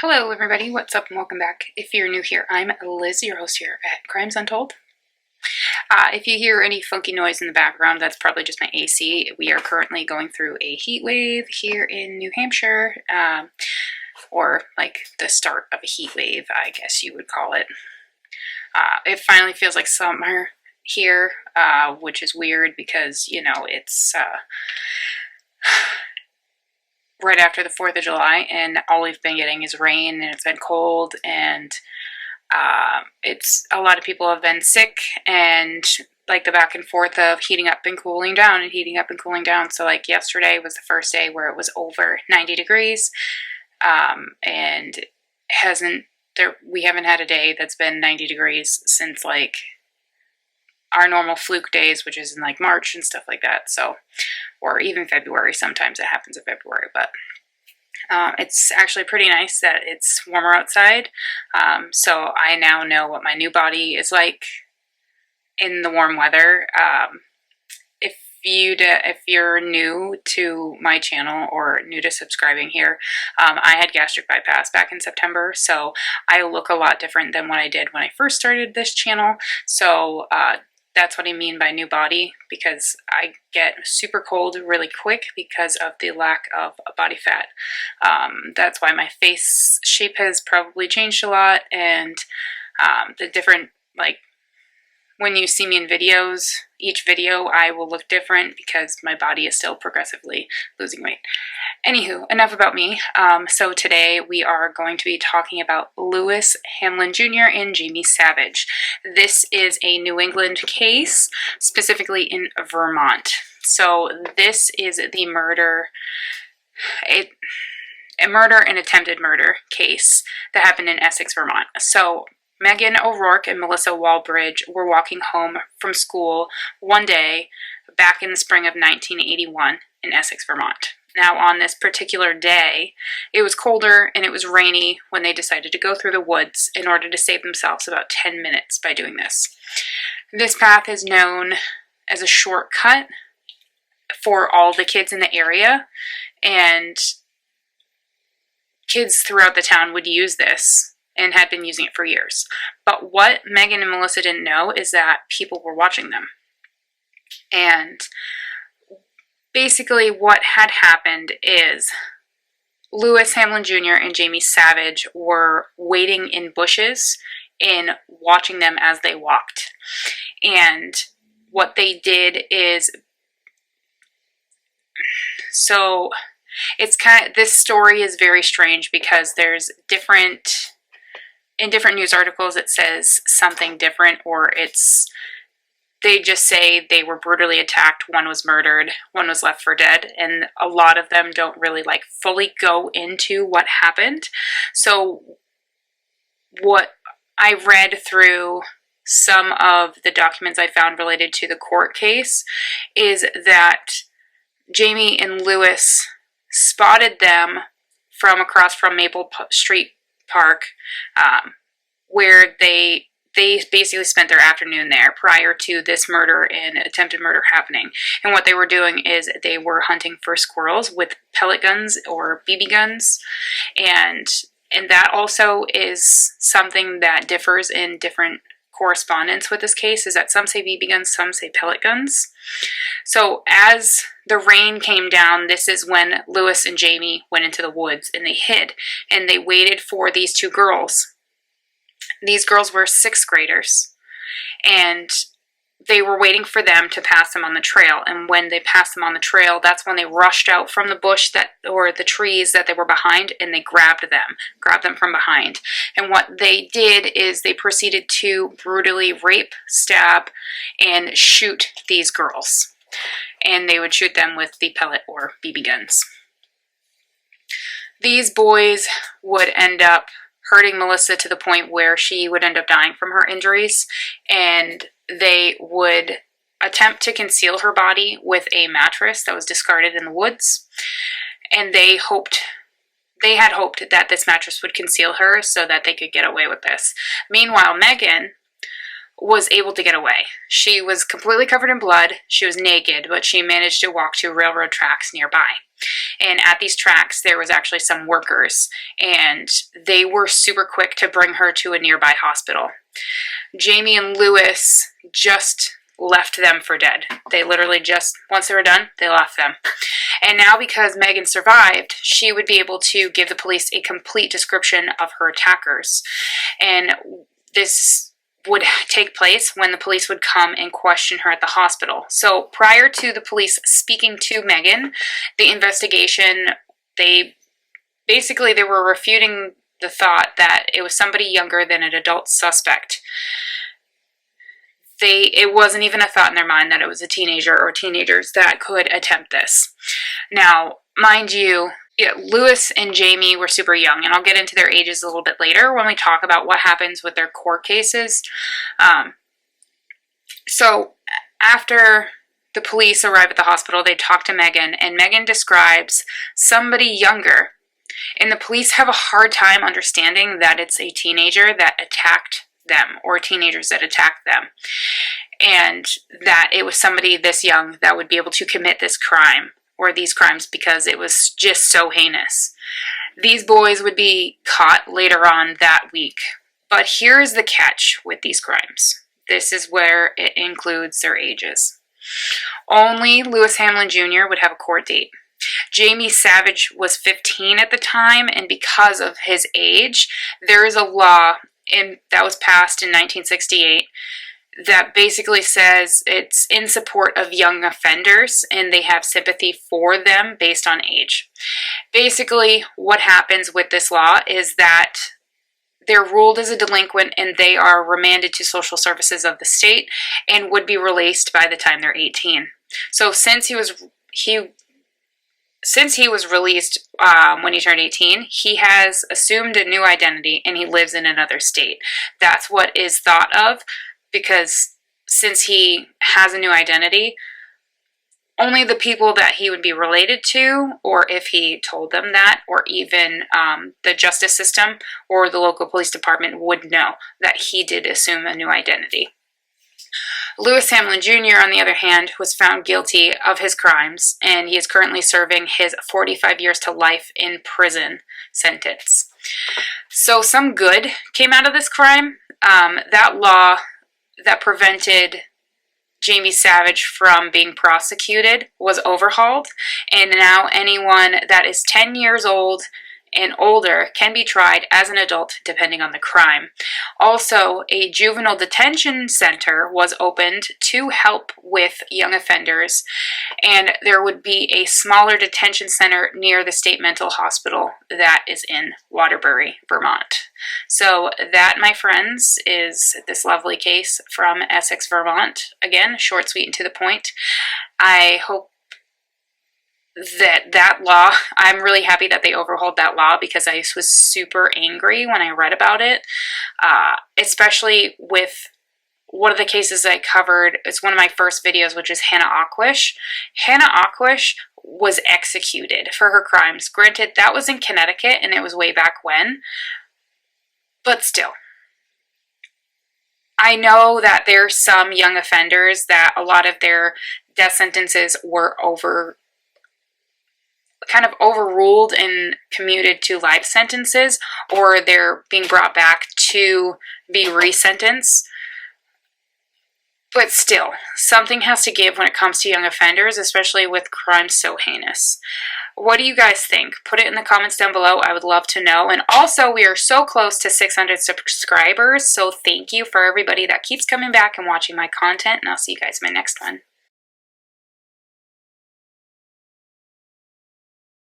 Hello everybody, what's up and welcome back. If you're new here, I'm Liz, your host here at Crimes Untold. If you hear any funky noise in the background, that's probably just my AC. We are currently going through a heat wave here in New Hampshire, or like the start of a heat wave, I guess you would call it. It finally feels like summer here, which is weird because, you know, it's right after the 4th of July, and all we've been getting is rain, and it's been cold, and it's a lot of people have been sick, and like the back and forth of heating up and cooling down and heating up and cooling down. So like yesterday was the first day where it was over 90 degrees, and we haven't had a day that's been 90 degrees since like our normal fluke days, which is in like March and stuff like that. So, or even February. Sometimes it happens in February, but it's actually pretty nice that it's warmer outside. So I now know what my new body is like in the warm weather. If you're new to my channel or new to subscribing here, I had gastric bypass back in September, so I look a lot different than what I did when I first started this channel. So that's what I mean by new body, because I get super cold really quick because of the lack of body fat. That's why my face shape has probably changed a lot, and the different, like, when you see me in videos, each video I will look different because my body is still progressively losing weight. Anywho, enough about me. So today we are going to be talking about Lewis Hamlin Jr. and Jamie Savage. This is a New England case, specifically in Vermont. So this is the murder, a murder and attempted murder case that happened in Essex, Vermont. So Megan O'Rourke and Melissa Walbridge were walking home from school one day back in the spring of 1981 in Essex, Vermont. Now, on this particular day, it was colder and it was rainy when they decided to go through the woods in order to save themselves about 10 minutes by doing this. This path is known as a shortcut for all the kids in the area, and kids throughout the town would use this and had been using it for years. But what Megan and Melissa didn't know is that people were watching them. And basically what had happened is Lewis Hamlin Jr. and Jamie Savage were waiting in bushes and watching them as they walked. And what they did is, so it's this story is very strange because there's in different news articles it says something different, or they just say they were brutally attacked, one was murdered, one was left for dead, and a lot of them don't really like fully go into what happened. So what I read through some of the documents I found related to the court case is that Jamie and Lewis spotted them from across from Maple Street Park, where they basically spent their afternoon there prior to this murder and attempted murder happening. And what they were doing is they were hunting for squirrels with pellet guns or BB guns, and that also is something that differs in different correspondence with this case, is that some say BB guns, some say pellet guns. So as the rain came down, this is when Lewis and Jamie went into the woods and they hid, and they waited for these two girls. These girls were 6th graders, and they were waiting for them to pass them on the trail. And when they passed them on the trail, that's when they rushed out from the bush or the trees that they were behind, and they grabbed them from behind. And what they did is they proceeded to brutally rape, stab, and shoot these girls. And they would shoot them with the pellet or BB guns. These boys would end up hurting Melissa to the point where she would end up dying from her injuries, and they would attempt to conceal her body with a mattress that was discarded in the woods, and they had hoped that this mattress would conceal her so that they could get away with this. Meanwhile, Megan was able to get away. She was completely covered in blood. She was naked, but she managed to walk to railroad tracks nearby. And at these tracks, there was actually some workers, and they were super quick to bring her to a nearby hospital. Jamie and Lewis just left them for dead. They literally just, once they were done, they left them. And now because Megan survived, she would be able to give the police a complete description of her attackers. And this would take place when the police would come and question her at the hospital. So prior to the police speaking to Megan, the investigation, they were refuting the thought that it was somebody younger than an adult suspect. It wasn't even a thought in their mind that it was a teenager or teenagers that could attempt this. Now, mind you, Lewis and Jamie were super young, and I'll get into their ages a little bit later when we talk about what happens with their court cases. So after the police arrive at the hospital, they talk to Megan, and Megan describes somebody younger. And the police have a hard time understanding that it's a teenager that attacked them, or teenagers that attacked them, and that it was somebody this young that would be able to commit this crime or these crimes because it was just so heinous. These boys would be caught later on that week. But here's the catch with these crimes. This is where it includes their ages. Only Lewis Hamlin Jr. would have a court date. Jamie Savage was 15 at the time, and because of his age, there is a law that was passed in 1968 that basically says it's in support of young offenders, and they have sympathy for them based on age. Basically, what happens with this law is that they're ruled as a delinquent, and they are remanded to social services of the state and would be released by the time they're 18. So since he was released when he turned 18, he has assumed a new identity, and he lives in another state. That's what is thought of, because since he has a new identity, only the people that he would be related to, or if he told them that, or even the justice system or the local police department would know that he did assume a new identity. Lewis Hamlin Jr., on the other hand, was found guilty of his crimes, and he is currently serving his 45 years to life in prison sentence. So some good came out of this crime. That law that prevented Jamie Savage from being prosecuted was overhauled, and now anyone that is 10 years old and older can be tried as an adult depending on the crime. Also, a juvenile detention center was opened to help with young offenders, and there would be a smaller detention center near the state mental hospital that is in Waterbury, Vermont. So that, my friends, is this lovely case from Essex, Vermont. Again, short, sweet, and to the point. I hope that law, I'm really happy that they overhauled that law, because I was super angry when I read about it, especially with one of the cases I covered. It's one of my first videos, which is Hannah Aquish. Hannah Aquish was executed for her crimes. Granted, that was in Connecticut, and it was way back when, but still. I know that there's some young offenders that a lot of their death sentences were kind of overruled and commuted to life sentences, or they're being brought back to be resentenced. But still, something has to give when it comes to young offenders, especially with crimes so heinous. What do you guys think? Put it in the comments down below. I would love to know. And also, we are so close to 600 subscribers, so thank you for everybody that keeps coming back and watching my content, and I'll see you guys in my next one.